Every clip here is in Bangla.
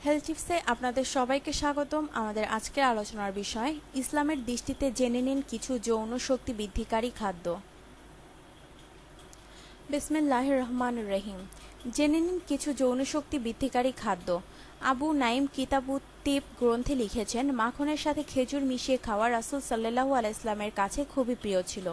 হেলথ টিপসে আপনাদের সবাইকে স্বাগতম। আমাদের আজকের আলোচনার বিষয় ইসলামের দৃষ্টিতে জেনে নিন কিছু যৌন শক্তি বৃদ্ধিকারী খাদ্য। বিসমিল্লাহির রহমানির রহিম। জেনে নিন কিছু যৌন শক্তি বৃদ্ধিকারী খাদ্য। আবু নাইম কিতাবুত তিব গ্রন্থে লিখেছেন, মাখনের সাথে খেজুর মিশিয়ে খাওয়া রাসূল সাল্লাল্লাহু আলাইহি ওয়াসাল্লামের কাছে খুবই প্রিয় ছিল।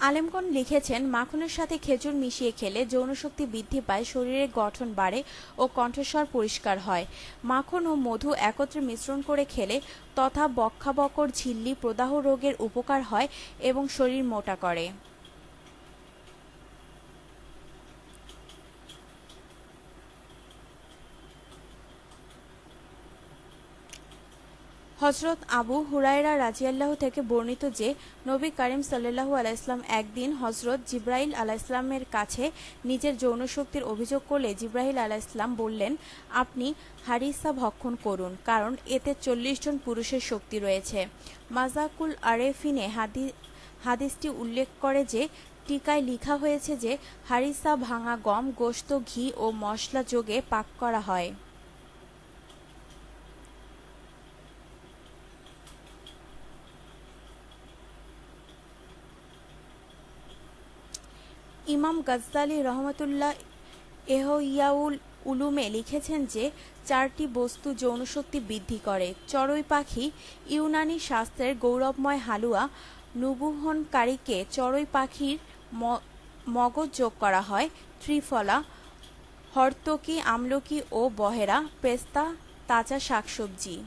আলেমগণ লিখেছেন, মাখনের সাথে খেজুর মিশিয়ে খেলে যৌনশক্তি বৃদ্ধি পায়, শরীরের গঠন বাড়ে ও কণ্ঠস্বর পরিষ্কার হয়। মাখন ও মধু একত্রে মিশ্রণ করে খেলে তথা বক্ষাবকর ঝিল্লি প্রদাহ রোগের উপকার হয় এবং শরীর মোটা করে। হজরত আবু হুরায়রা রাজিয়াল্লাহু থেকে বর্ণিত যে, নবী করিম সাল্লাল্লাহু আলাইহি একদিন হজরত জিবরাইল আলাইহিসসালামের কাছে নিজের যৌনশক্তির অভিযোগ করলে জিবরাইল আলাইহিসসালাম বললেন, আপনি হারিসা ভক্ষণ করুন, কারণ এতে 40 জন পুরুষের শক্তি রয়েছে। মাজাকুল আরেফিনে হাদিসটি উল্লেখ করে যে, টিকায় লিখা হয়েছে যে হারিসা ভাঙা গম, গোশত, ঘি ও মশলা যোগে পাক করা হয়। ইমাম গাজ্জালী রহমতুল্লাহ এহইয়াউল উলুমে লিখেছেন যে, 4টি বস্তু যৌনশক্তি বৃদ্ধি করে। চড়ুই পাখি, ইউনানি শাস্ত্রের গৌরবময় হালুয়া নুবুহনকারীকে চড়ুই পাখির মগজ যোগ করা হয়। ত্রিফলা, হর্তকি, আমলকি ও বহেরা, পেস্তা, তাজা শাকসবজি।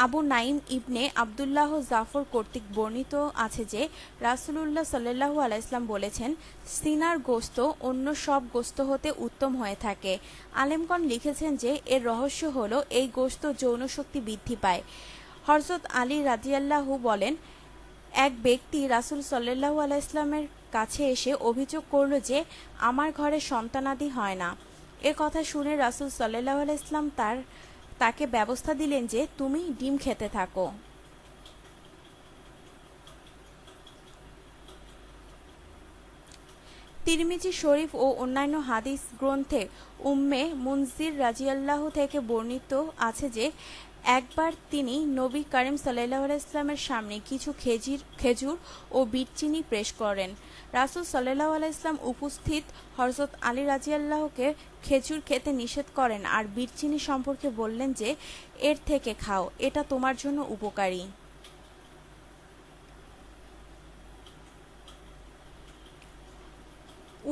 আবু নাইম ইবনে আবদুল্লাহ জাফর কর্তৃক বর্ণিত আছে যে, রাসূলুল্লাহ সাল্লাল্লাহু আলাইহি ওয়াসাল্লাম বলেছেন, সিনার গোশত অন্য সব গোশত হতে উত্তম হয়ে থাকে। আলেমগণ লিখেছেন যে, এর রহস্য হলো এই গোশত যৌন শক্তি বৃদ্ধি পায়। হযরত আলী রাদিয়াল্লাহু বলেন, এক ব্যক্তি রাসূল সাল্লাল্লাহু আলাইহি ওয়াসাল্লামের কাছে এসে অভিযোগ করল যে, আমার ঘরে সন্তানাদি হয় না। এ কথা শুনে রাসূল সাল্লাল্লাহু আলাইহি ওয়াসাল্লাম তাকে ব্যবস্থা দিলেন যে, তুমি ডিম খেতে থাকো। তিরমিজি শরীফ ও অন্যান্য হাদিস গ্রন্থে উম্মে মুনজির রাজিয়াল্লাহু থেকে বর্ণিত আছে যে, একবার তিনি নবী করিম সাল্লাল্লাহু আলাইহি ওয়াসাল্লামের সামনে কিছু খেজুর ও বিট চিনি পেশ করেন। রাসূল সাল্লাল্লাহু আলাইহি ওয়াসাল্লাম উপস্থিত হযরত আলী রাদিয়াল্লাহুকে খেজুর খেতে নিষেধ করেন আর বিট চিনি সম্পর্কে বললেন যে, এর থেকে খাও, এটা তোমার জন্য উপকারী।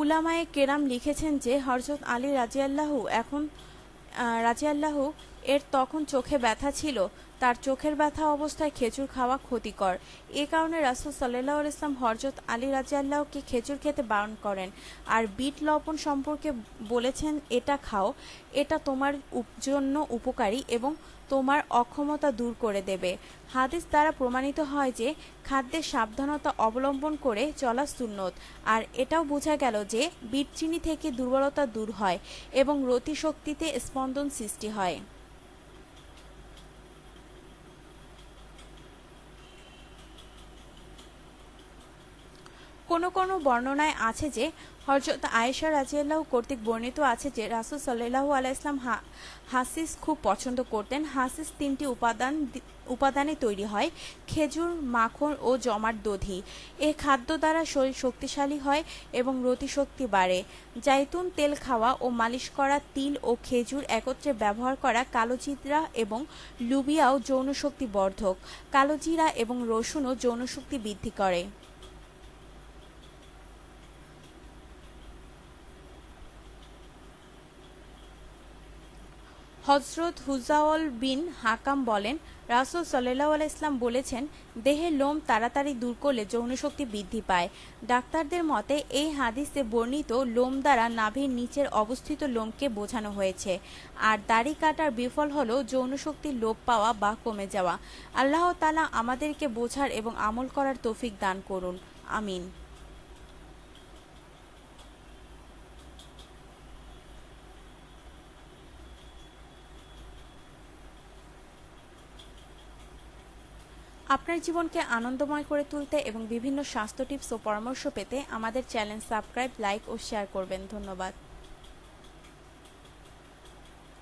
উলামায়ে কেরাম লিখেছেন যে, হযরত আলী রাজিয়াল্লাহু এর তখন চোখে ব্যথা ছিল। তার চোখের ব্যথা অবস্থায় খেজুর খাওয়া ক্ষতিকর। এ কারণে রাসূল সাল্লাল্লাহু আলাইহি ওয়াসাল্লাম হযরত আলী রাদিয়াল্লাহুকে খেজুর খেতে বারণ করেন আর বিট লবণ সম্পর্কে বলেছেন, এটা খাও, এটা তোমার জন্য উপকারী এবং তোমার অক্ষমতা দূর করে দেবে। হাদিস দ্বারা প্রমাণিত হয় যে, খাদ্যে সাবধানতা অবলম্বন করে চলা সুন্নত। আর এটাও বোঝা গেল যে, বিট চিনি থেকে দুর্বলতা দূর হয় এবং রতি শক্তিতে স্পন্দন সৃষ্টি হয়। কোনো কোনো বর্ণনায় আছে যে, হযরত আয়েশা রাদিয়াল্লাহু কর্তৃক বর্ণিত আছে যে, রাসূল সাল্লাল্লাহু আলাইহি ওয়াসাল্লাম হাসিস খুব পছন্দ করতেন। হাসিস 3টি উপাদানে তৈরি হয়: খেজুর, মাখন ও জমাট দধি। এ খাদ্য দ্বারা শরীর শক্তিশালী হয় এবং রতিশক্তি বাড়ে। জাইতুন তেল খাওয়া ও মালিশ করা তিল ও খেজুর একত্রে ব্যবহার করা কালোজিরা এবং লুবিয়াও যৌনশক্তি বর্ধক। কালোজিরা এবং রসুনও যৌনশক্তি বৃদ্ধি করে। হযরত হুজাওল বিন হাকাম বলেন, রাসূল সাল্লাল্লাহু আলাইহি ওয়াসাল্লাম বলেছেন, দেহের লোম তাড়াতাড়ি দূর করলে যৌনশক্তি বৃদ্ধি পায়। ডাক্তারদের মতে এই হাদিসে বর্ণিত লোম দ্বারা নাভির নিচের অবস্থিত লোমকে বোঝানো হয়েছে। আর দাড়ি কাটার বিফল হলো যৌনশক্তির লোপ পাওয়া বা কমে যাওয়া। আল্লাহ তাআলা আমাদেরকে বোঝার এবং আমল করার তৌফিক দান করুন। আমিন। আপনার জীবনকে আনন্দময় করে তুলতে এবং বিভিন্ন স্বাস্থ্য টিপস ও পরামর্শ পেতে আমাদের চ্যানেল সাবস্ক্রাইব, লাইক ও শেয়ার করবেন। ধন্যবাদ।